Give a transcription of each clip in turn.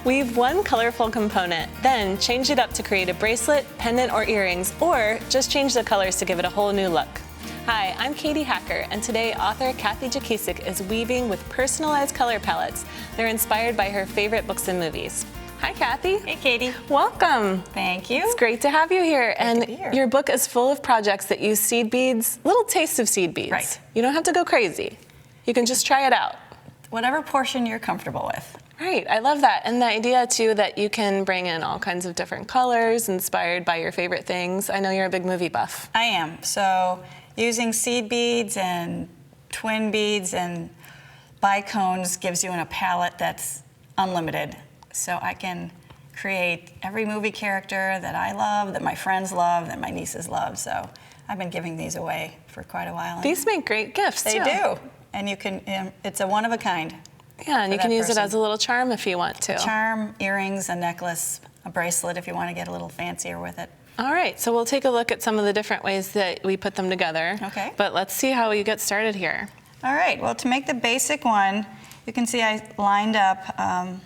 Weave one colorful component, then change it up to create a bracelet, pendant, or earrings, or just change the colors to give it a whole new look. Hi, I'm Katie Hacker, and today author Cathy Jakicic is weaving with personalized color palettes. They're inspired by her favorite books and movies. Hi, Cathy. Hey, Katie. Welcome. Thank you. It's great to have you here. Great to be here. Your book is full of projects that use seed beads, little tastes of seed beads. Right. You don't have to go crazy. You can just try it out. Whatever portion you're comfortable with. Right, I love that. And the idea too that you can bring in all kinds of different colors inspired by your favorite things. I know you're a big movie buff. I am. So using seed beads and twin beads and bicones gives you a palette that's unlimited. So I can create every movie character that I love, that my friends love, that my nieces love. So I've been giving these away for quite a while. These make great gifts They too. do. And you can, it's a one of a kind. Yeah, and you can use it as a little charm if you want to. A charm, earrings, a necklace, a bracelet if you want to get a little fancier with it. All right, so we'll take a look at some of the different ways that we put them together. Okay. But let's see how you get started here. All right, well, to make the basic one, you can see I lined up,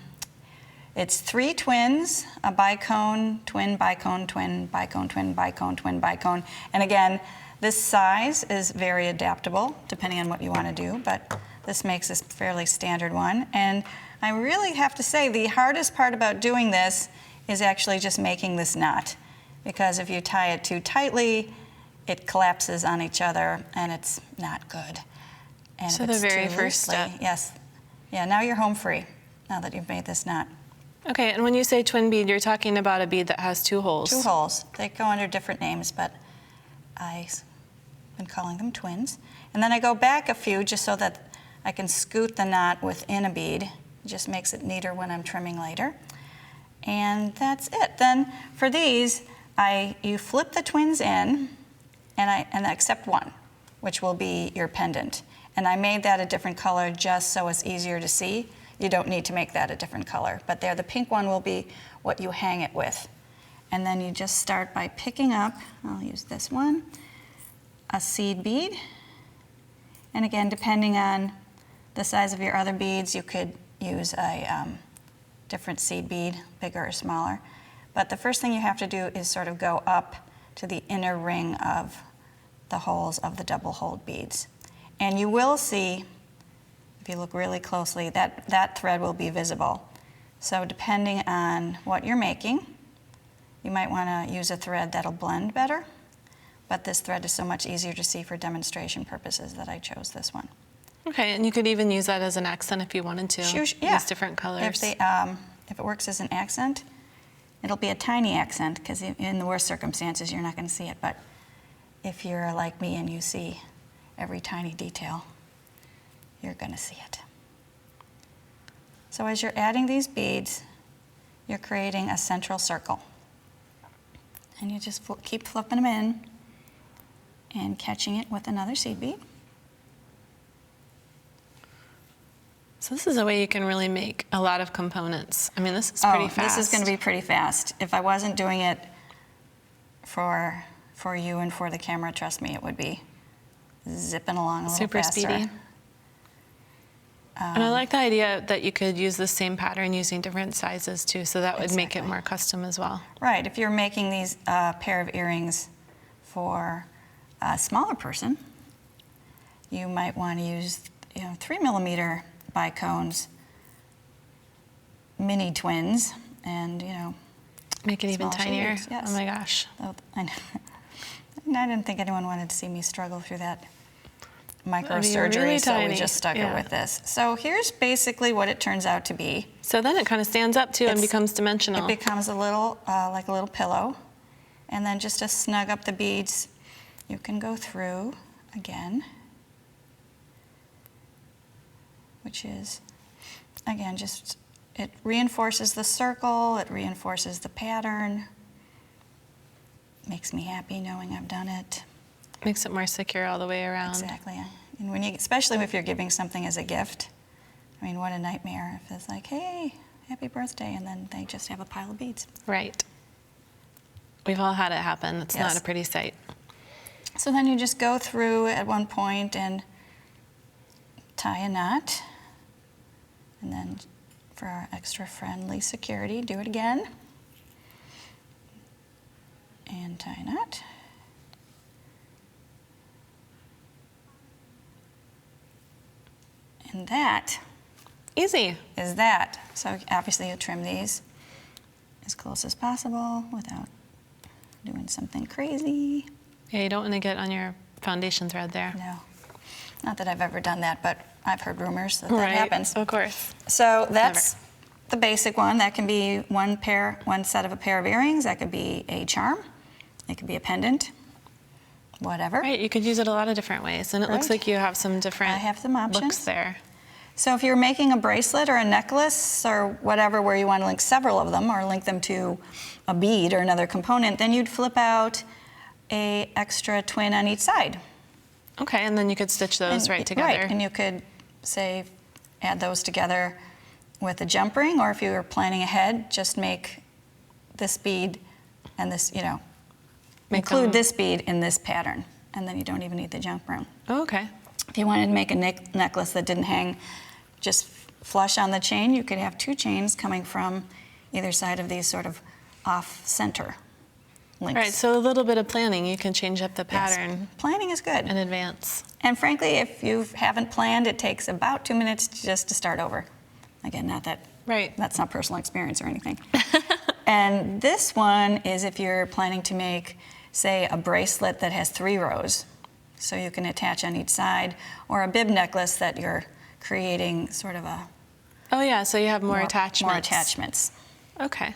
it's 3 twins, a bicone, twin, bicone, twin, bicone, twin, bicone, twin, bicone. And again, this size is very adaptable depending on what you want to do, but this makes this fairly standard one. And I really have to say the hardest part about doing this is actually just making this knot, because if you tie it too tightly, it collapses on each other and it's not good. And So if the it's very too first loosely, step. Yes. Yeah, now you're home free, now that you've made this knot. Okay, and when you say twin bead, you're talking about a bead that has 2 holes. 2 holes. They go under different names, but I've been calling them twins. And then I go back a few just so that I can scoot the knot within a bead. It just makes it neater when I'm trimming later. And that's it. Then for these, you flip the twins in, and except one, which will be your pendant. And I made that a different color just so it's easier to see. You don't need to make that a different color, but there, the pink one will be what you hang it with. And then you just start by picking up, I'll use this one, a seed bead. And again, depending on the size of your other beads, you could use a different seed bead, bigger or smaller. But the first thing you have to do is sort of go up to the inner ring of the holes of the double-holed beads. And you will see, if you look really closely, that thread will be visible. So depending on what you're making, you might want to use a thread that'll blend better. But this thread is so much easier to see for demonstration purposes that I chose this one. Okay, and you could even use that as an accent if you wanted to. Yeah. Use different colors. If it works as an accent, it'll be a tiny accent, because in the worst circumstances, you're not going to see it. But if you're like me and you see every tiny detail, you're going to see it. So as you're adding these beads, you're creating a central circle. And you just keep flipping them in and catching it with another seed bead. So this is a way you can really make a lot of components. I mean, this is pretty fast. This is going to be pretty fast. If I wasn't doing it for you and for the camera, trust me, it would be zipping along a little super faster. speedy. And I like the idea that you could use the same pattern using different sizes too, so that would make it more custom as well. Right. If you're making these pair of earrings for a smaller person, you might want to use 3mm bicones, mini twins, and Make it even small tinier. shaders, yes. Oh my gosh. I didn't think anyone wanted to see me struggle through that microsurgery, really so we tiny. just stuck it with this. So here's basically what it turns out to be. So then it kind of stands up too and becomes dimensional. It becomes a little, like a little pillow. And then just to snug up the beads, you can go through again, which is, again, just, it reinforces the circle, it reinforces the pattern. Makes me happy knowing I've done it. Makes it more secure all the way around. Exactly. And when especially if you're giving something as a gift, I mean, what a nightmare if it's like, hey, happy birthday, and then they just have a pile of beads. Right. We've all had it happen. It's not a pretty sight. So then you just go through at one point and tie a knot, and then for our extra friendly security. Do it again. And tie a knot. And that Easy. is that. So obviously you'll trim these as close as possible without doing something crazy. Yeah, you don't want to get on your foundation thread there. No. Not that I've ever done that, but I've heard rumors that Right, happens. of course. So that's the basic one. That can be one set of a pair of earrings. That could be a charm. It could be a pendant. Whatever. Right, you could use it a lot of different ways, and it looks Right. like you have some different I have some options looks there. So if you're making a bracelet or a necklace or whatever where you want to link several of them or link them to a bead or another component, then you'd flip out a extra twin on each side. Okay, and then you could stitch those right together. Right, and you could, say, add those together with a jump ring, or if you were planning ahead, just make this bead and this, include this bead in this pattern, and then you don't even need the jump ring. Oh, okay. If you wanted to make a necklace that didn't hang just flush on the chain, you could have two chains coming from either side of these sort of off-center links. Right, so a little bit of planning, you can change up the Yes. pattern Planning is good. in advance. And frankly, if you haven't planned, it takes about 2 minutes just to start over. Again, not that Right. that's not personal experience or anything. And this one is if you're planning to make, say, a bracelet that has 3 rows, so you can attach on each side, or a bib necklace that you're creating sort of a Oh yeah, so you have more attachments. More attachments. Okay.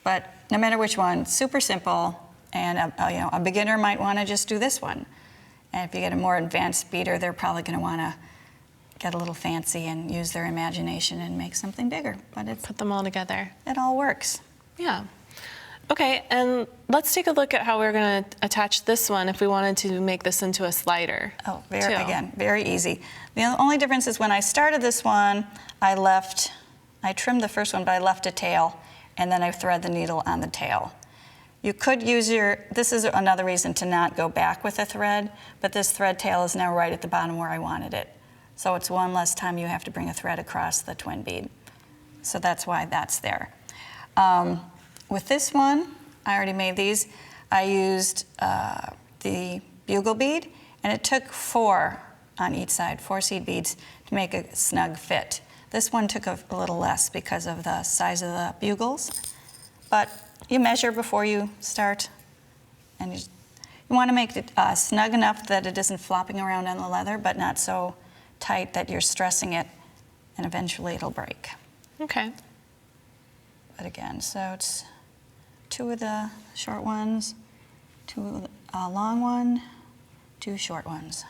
But no matter which one, super simple, and a beginner might want to just do this one. And if you get a more advanced beader, they're probably going to want to get a little fancy and use their imagination and make something bigger. But Put them all together. it all works. Yeah. Okay, and let's take a look at how we're going to attach this one if we wanted to make this into a slider. Oh, too. again, very easy. The only difference is when I started this one, I trimmed the first one, but I left a tail, and then I thread the needle on the tail. You could use this is another reason to not go back with a thread, but this thread tail is now right at the bottom where I wanted it. So it's one less time you have to bring a thread across the twin bead. So that's why that's there. With this one, I already made these. I used the bugle bead, and it took 4 on each side, 4 seed beads to make a snug fit. This one took a little less because of the size of the bugles, but you measure before you start, and you want to make it snug enough that it isn't flopping around on the leather, but not so tight that you're stressing it, and eventually it'll break. Okay. But again, so it's 2 of the short ones, 2 of the long one, 2 short ones.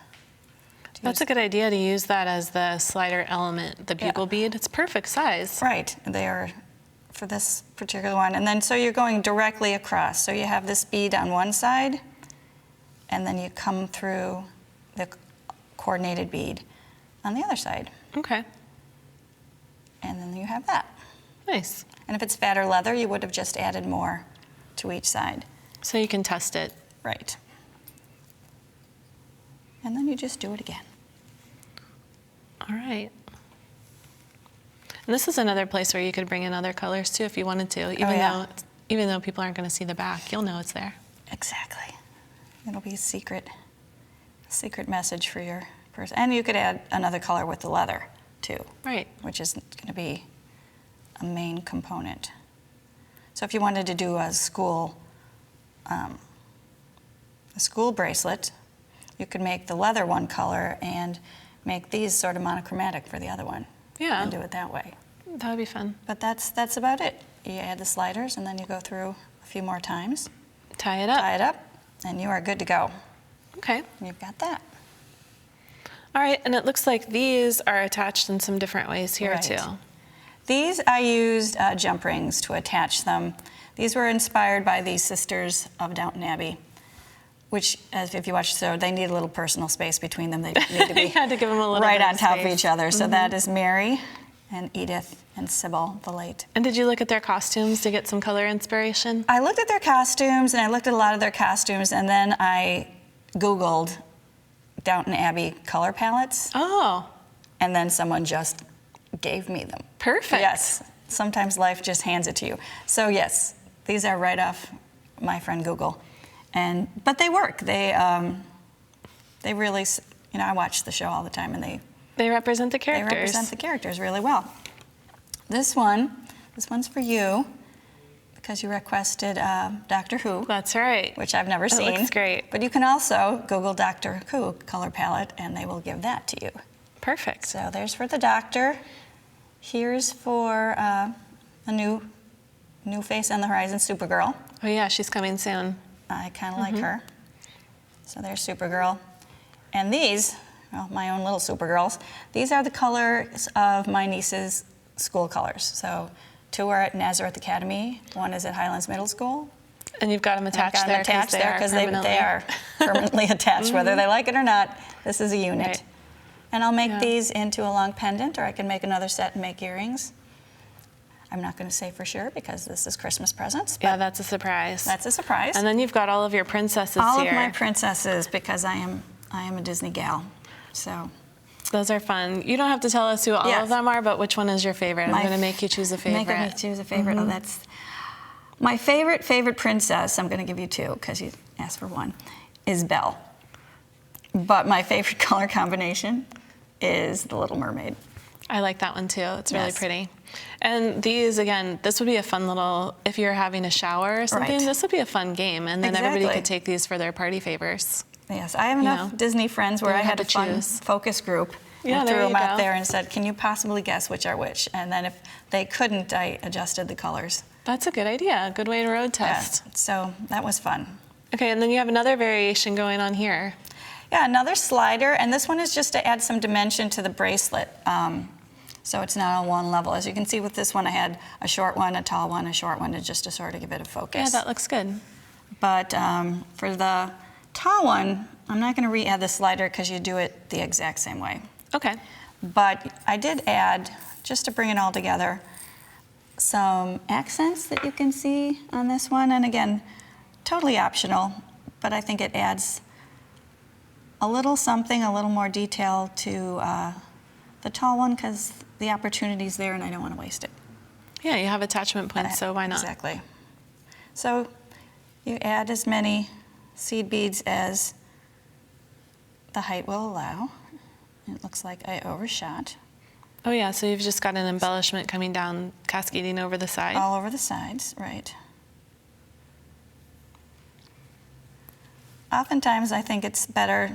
That's a good idea to use that as the slider element, the bugle bead. It's perfect size. Right, they are for this particular one. And then so you're going directly across. So you have this bead on one side, and then you come through the coordinated bead on the other side. Okay. And then you have that. Nice. And if it's fatter leather, you would have just added more to each side. So you can test it. Right. And then you just do it again. All right. And this is another place where you could bring in other colors too if you wanted to, even though people aren't going to see the back, you'll know it's there. Exactly. It'll be a secret message for your person. And you could add another color with the leather too. Right. Which is going to be a main component. So if you wanted to do a school bracelet, you could make the leather one color and make these sort of monochromatic for the other one. Yeah. And do it that way. That would be fun. But that's about it. You add the sliders and then you go through a few more times. Tie it up. Tie it up, and you are good to go. Okay. You've got that. All right, and it looks like these are attached in some different ways here Right. too. These, I used jump rings to attach them. These were inspired by the Sisters of Downton Abbey, which, as if you watch the show, they need a little personal space between them. They need to be You had to give them a little right bit on of top of space. each other. So that is Mary and Edith and Sybil, the late. And did you look at their costumes to get some color inspiration? I looked at their costumes, and I looked at a lot of their costumes, and then I Googled Downton Abbey color palettes, Oh, and then someone just gave me them. perfect. Yes, sometimes life just hands it to you. So yes, these are right off my friend Google, but they work. They really, I watch the show all the time, and they represent the characters. They represent the characters really well. This one's for you because you requested Doctor Who. That's right. Which I've never seen. That looks great. But you can also Google Doctor Who color palette, and they will give that to you. Perfect. So there's for the Doctor. Here's for a new face on the horizon, Supergirl. Oh yeah, she's coming soon. I kind of like her. So there's Supergirl. And these, well, my own little Supergirls, these are the colors of my niece's school colors. So 2 are at Nazareth Academy, 1 is at Highlands Middle School. And you've got them attached there because they are permanently attached, whether they like it or not. This is a unit. Right. And I'll make these into a long pendant, or I can make another set and make earrings. I'm not going to say for sure because this is Christmas presents. Yeah, that's a surprise. That's a surprise. And then you've got all of your princesses here. All of my princesses, because I am a Disney gal. So those are fun. You don't have to tell us who all of them are, but which one is your favorite? I'm going to make you choose a favorite. Make me choose a favorite. Oh, that's my favorite princess. I'm going to give you 2 because you asked for 1. Is Belle. But my favorite color combination is the Little Mermaid. I like that one too. It's really pretty. And these, again, this would be a fun little, if you're having a shower or something, this would be a fun game. And then everybody could take these for their party favors. Yes, I have enough Disney friends where I had a fun focus group and threw them out there and said, can you possibly guess which are which? And then if they couldn't, I adjusted the colors. That's a good idea. A good way to road test. Yeah, so that was fun. Okay, and then you have another variation going on here. Yeah, another slider, and this one is just to add some dimension to the bracelet. So it's not on one level. As you can see with this one, I had a short one, a tall one, a short one, just to sort of give it a focus. Yeah, that looks good. But for the tall one, I'm not going to re-add the slider because you do it the exact same way. Okay. But I did add, just to bring it all together, some accents that you can see on this one. And again, totally optional, but I think it adds a little something, a little more detail to the tall one because the opportunity's there and I don't want to waste it. Yeah, you have attachment points, so why not? Exactly. So you add as many seed beads as the height will allow. It looks like I overshot. Oh yeah, so you've just got an embellishment coming down, cascading over the side. All over the sides, right. Oftentimes I think it's better,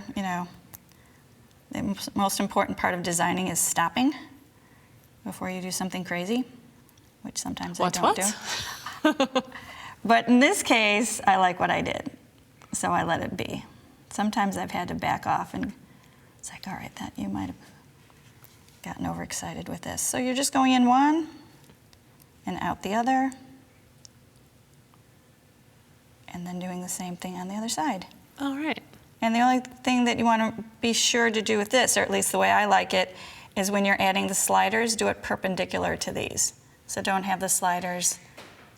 the most important part of designing is stopping before you do something crazy, which sometimes I don't do. But in this case, I like what I did, so I let it be. Sometimes I've had to back off and it's like, all right, that you might have gotten overexcited with this. So you're just going in one and out the other, and then doing the same thing on the other side. All right. And the only thing that you want to be sure to do with this, or at least the way I like it, is when you're adding the sliders, do it perpendicular to these. So don't have the sliders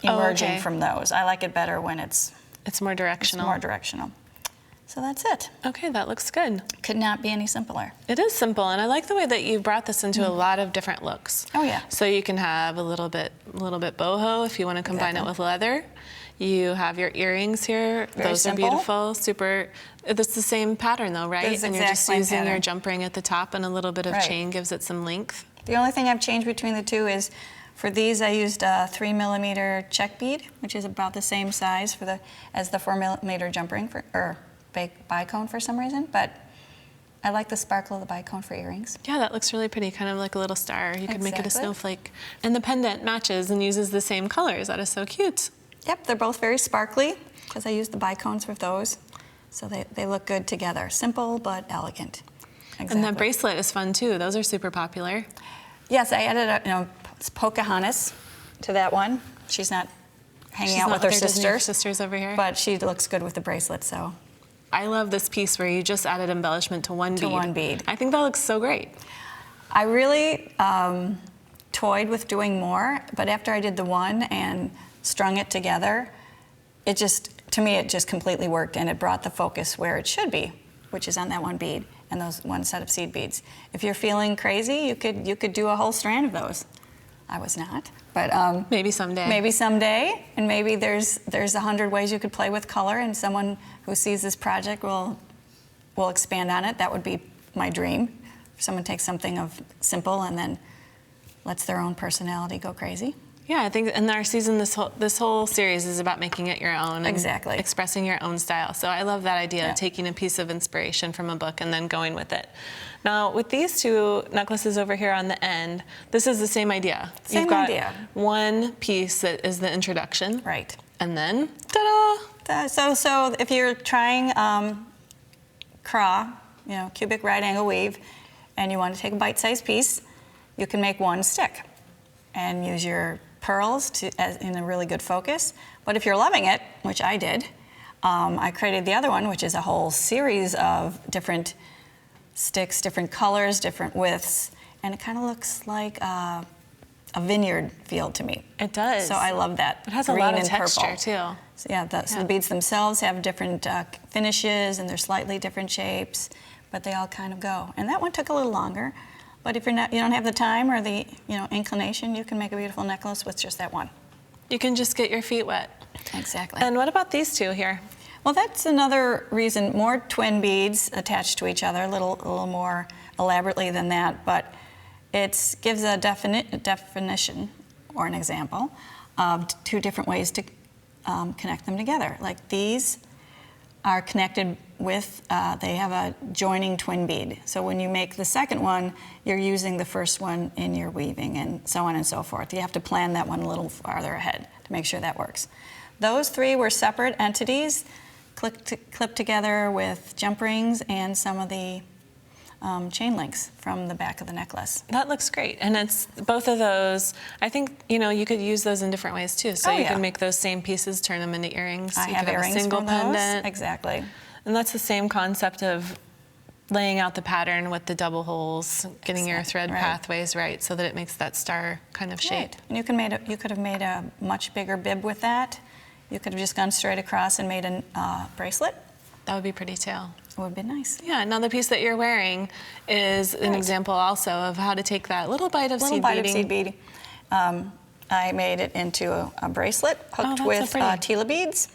emerging from those. I like it better when it's more directional. It's more directional. So that's it. Okay, that looks good. Could not be any simpler. It is simple, and I like the way that you brought this into a lot of different looks. Oh yeah. So you can have a little bit boho if you want to combine it with leather. You have your earrings here. Very Those simple. are beautiful. Super. It's the same pattern though, right? It's and you're just exact same using your pattern. jump ring at the top, and a little bit of chain gives it some length. The only thing I've changed between the two is for these I used a 3mm check bead, which is about the same size as the 4mm jump ring or bicone for some reason, but I like the sparkle of the bicone for earrings. Yeah, that looks really pretty, kind of like a little star. You could make it a snowflake. And the pendant matches and uses the same colors. That is so cute. Yep, they're both very sparkly because I used the bicones with those, so they look good together. Simple but elegant. Exactly. And that bracelet is fun too. Those are super popular. Yes, I added Pocahontas to that one. She's not hanging out with her sisters over here, but she looks good with the bracelet. So I love this piece where you just added embellishment to one bead. To one bead. I think that looks so great. I really toyed with doing more, but after I did the one and strung it together, to me it just completely worked, and it brought the focus where it should be, which is on that one bead and those one set of seed beads. If you're feeling crazy, you could do a whole strand of those. I was not, but maybe someday. Maybe someday, and maybe there's 100 ways you could play with color, and someone who sees this project will expand on it. That would be my dream. If someone takes something of simple and then lets their own personality go crazy. Yeah, I think in our season, this whole series is about making it your own. And exactly. Expressing your own style. So I love that idea of taking a piece of inspiration from a book and then going with it. Now, with these two necklaces over here on the end, this is the same idea. Same idea. One piece that is the introduction. Right. And then, ta-da! So if you're trying craw, cubic right angle weave, and you want to take a bite-sized piece, you can make one stick and use your pearls in a really good focus. But if you're loving it, which I did, I created the other one, which is a whole series of different sticks, different colors, different widths, and it kind of looks like a vineyard field to me. It does. So I love that. It has a lot of texture too. So so the beads themselves have different finishes, and they're slightly different shapes, but they all kind of go. And that one took a little longer. But if you don't have the time or the inclination, you can make a beautiful necklace with just that one. You can just get your feet wet. Exactly. And what about these two here? Well, that's another reason. More twin beads attached to each other, a little more elaborately than that, but it gives a definition or an example of two different ways to connect them together. Like these are connected with, they have a joining twin bead. So when you make the second one, you're using the first one in your weaving and so on and so forth. You have to plan that one a little farther ahead to make sure that works. Those three were separate entities, clipped together with jump rings and some of the chain links from the back of the necklace. That looks great, and it's both of those. I think you could use those in different ways too. So you can make those same pieces, turn them into earrings. I you have could earrings have a single from pendant. those. Exactly. And that's the same concept of laying out the pattern with the double holes, getting your thread pathways right, so that it makes that star kind of shape. Right. And you could have made a much bigger bib with that. You could have just gone straight across and made a bracelet. That would be pretty too. It would be nice. Yeah, now the piece that you're wearing is an example also of how to take that little bite of seed beading. I made it into a bracelet hooked with Tila beads.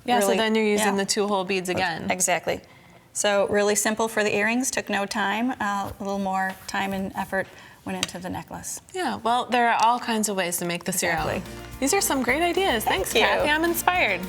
Yeah, really, so then you're using the 2-hole beads again. Exactly. So really simple for the earrings, took no time, a little more time and effort went into the necklace. Yeah, well, there are all kinds of ways to make this your own. These are some great ideas. Thanks, Kathy. I'm inspired.